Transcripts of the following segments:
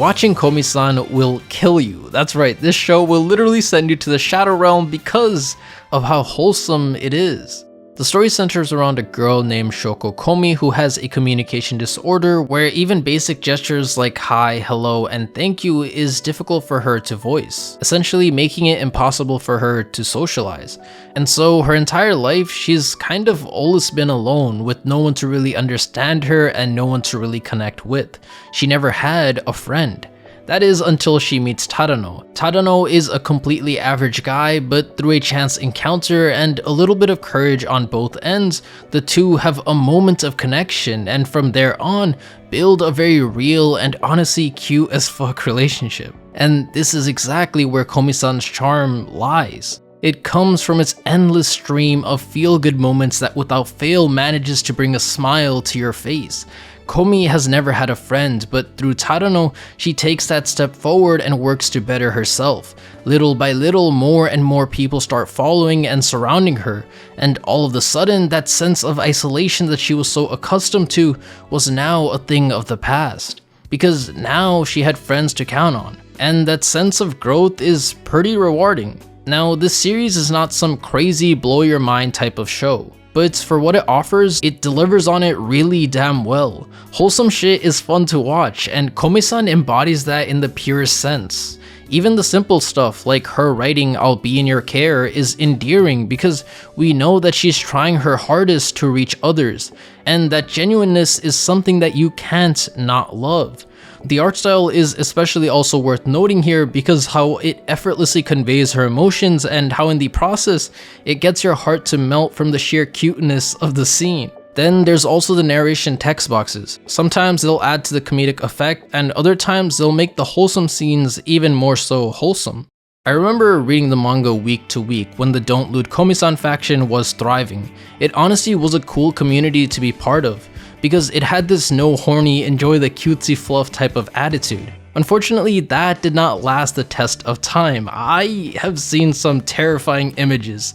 watching Komi-san will kill you. That's right, this show will literally send you to the Shadow Realm because of how wholesome it is. The story centers around a girl named Shoko Komi who has a communication disorder where even basic gestures like hi, hello, and thank you is difficult for her to voice, essentially making it impossible for her to socialize. And so her entire life, she's kind of always been alone with no one to really understand her and no one to really connect with. She never had a friend. That is until she meets Tadano. Tadano is a completely average guy, but through a chance encounter and a little bit of courage on both ends, the two have a moment of connection and from there on, build a very real and honestly cute as fuck relationship. And this is exactly where Komi-san's charm lies. It comes from its endless stream of feel-good moments that without fail manages to bring a smile to your face. Komi has never had a friend, but through Tadano, she takes that step forward and works to better herself. Little by little, more and more people start following and surrounding her, and all of a sudden, that sense of isolation that she was so accustomed to was now a thing of the past. Because now she had friends to count on, and that sense of growth is pretty rewarding. Now, this series is not some crazy blow your mind type of show, but for what it offers, it delivers on it really damn well. Wholesome shit is fun to watch, and Komi-san embodies that in the purest sense. Even the simple stuff like her writing "I'll be in your care" is endearing because we know that she's trying her hardest to reach others, and that genuineness is something that you can't not love. The art style is especially also worth noting here because how it effortlessly conveys her emotions and how in the process, it gets your heart to melt from the sheer cuteness of the scene. Then there's also the narration text boxes. Sometimes they'll add to the comedic effect and other times they'll make the wholesome scenes even more so wholesome. I remember reading the manga week to week when the Don't Loot Komi-san faction was thriving. It honestly was a cool community to be part of, because it had this no horny, enjoy the cutesy fluff type of attitude. Unfortunately, that did not last the test of time. I have seen some terrifying images.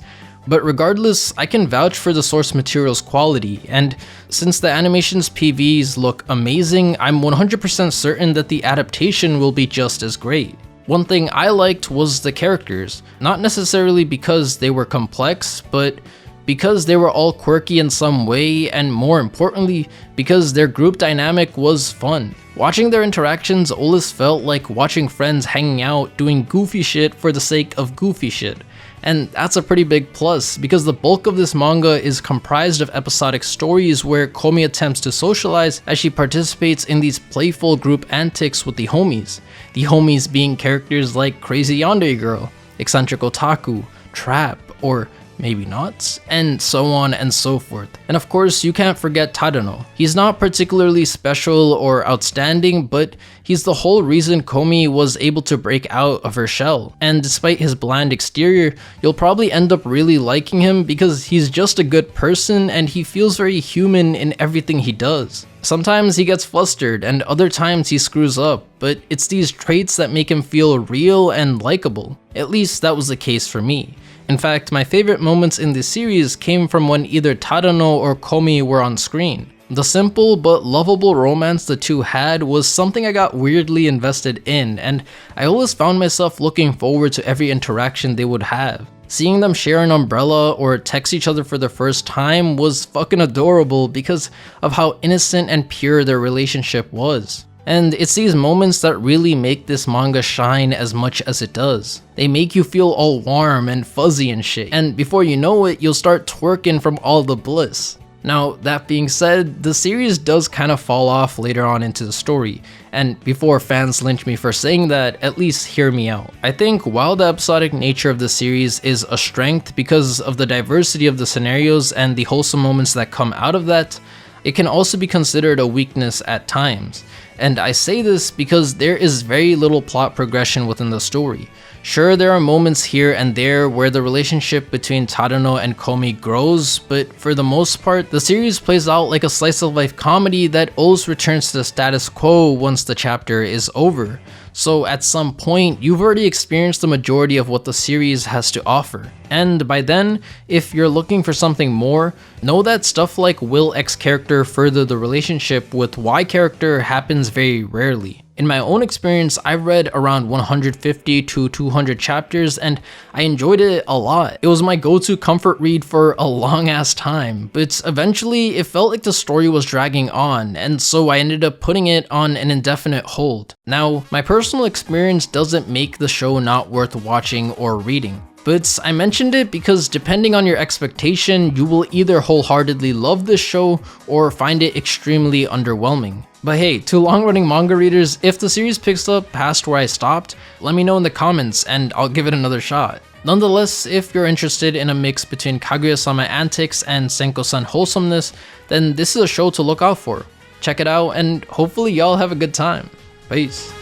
But regardless, I can vouch for the source material's quality, and since the animation's PVs look amazing, I'm 100% certain that the adaptation will be just as great. One thing I liked was the characters, not necessarily because they were complex, but because they were all quirky in some way, and more importantly, because their group dynamic was fun. Watching their interactions always felt like watching friends hanging out doing goofy shit for the sake of goofy shit. And that's a pretty big plus, because the bulk of this manga is comprised of episodic stories where Komi attempts to socialize as she participates in these playful group antics with the homies. The homies being characters like Crazy Yandere Girl, Eccentric Otaku, Trap, or maybe not, and so on and so forth. And of course, you can't forget Tadano. He's not particularly special or outstanding, but he's the whole reason Komi was able to break out of her shell. And despite his bland exterior, you'll probably end up really liking him because he's just a good person and he feels very human in everything he does. Sometimes he gets flustered and other times he screws up, but it's these traits that make him feel real and likable. At least that was the case for me. In fact, my favorite moments in this series came from when either Tadano or Komi were on screen. The simple but lovable romance the two had was something I got weirdly invested in, and I always found myself looking forward to every interaction they would have. Seeing them share an umbrella or text each other for the first time was fucking adorable because of how innocent and pure their relationship was. And it's these moments that really make this manga shine as much as it does. They make you feel all warm and fuzzy and shit, and before you know it, you'll start twerking from all the bliss. Now, that being said, the series does kind of fall off later on into the story, and before fans lynch me for saying that, at least hear me out. I think while the episodic nature of the series is a strength because of the diversity of the scenarios and the wholesome moments that come out of that, it can also be considered a weakness at times. And I say this because there is very little plot progression within the story. Sure, there are moments here and there where the relationship between Tadano and Komi grows, but for the most part, the series plays out like a slice of life comedy that always returns to the status quo once the chapter is over. So at some point, you've already experienced the majority of what the series has to offer. And by then, if you're looking for something more, know that stuff like will X character further the relationship with Y character happens very rarely. In my own experience, I read around 150 to 200 chapters and I enjoyed it a lot. It was my go-to comfort read for a long ass time, but eventually it felt like the story was dragging on, and so I ended up putting it on an indefinite hold. Now, my personal experience doesn't make the show not worth watching or reading. But I mentioned it because depending on your expectation, you will either wholeheartedly love this show or find it extremely underwhelming. But hey, to long-running manga readers, if the series picks up past where I stopped, let me know in the comments and I'll give it another shot. Nonetheless, if you're interested in a mix between Kaguya-sama antics and Senko-san wholesomeness, then this is a show to look out for. Check it out and hopefully y'all have a good time. Peace.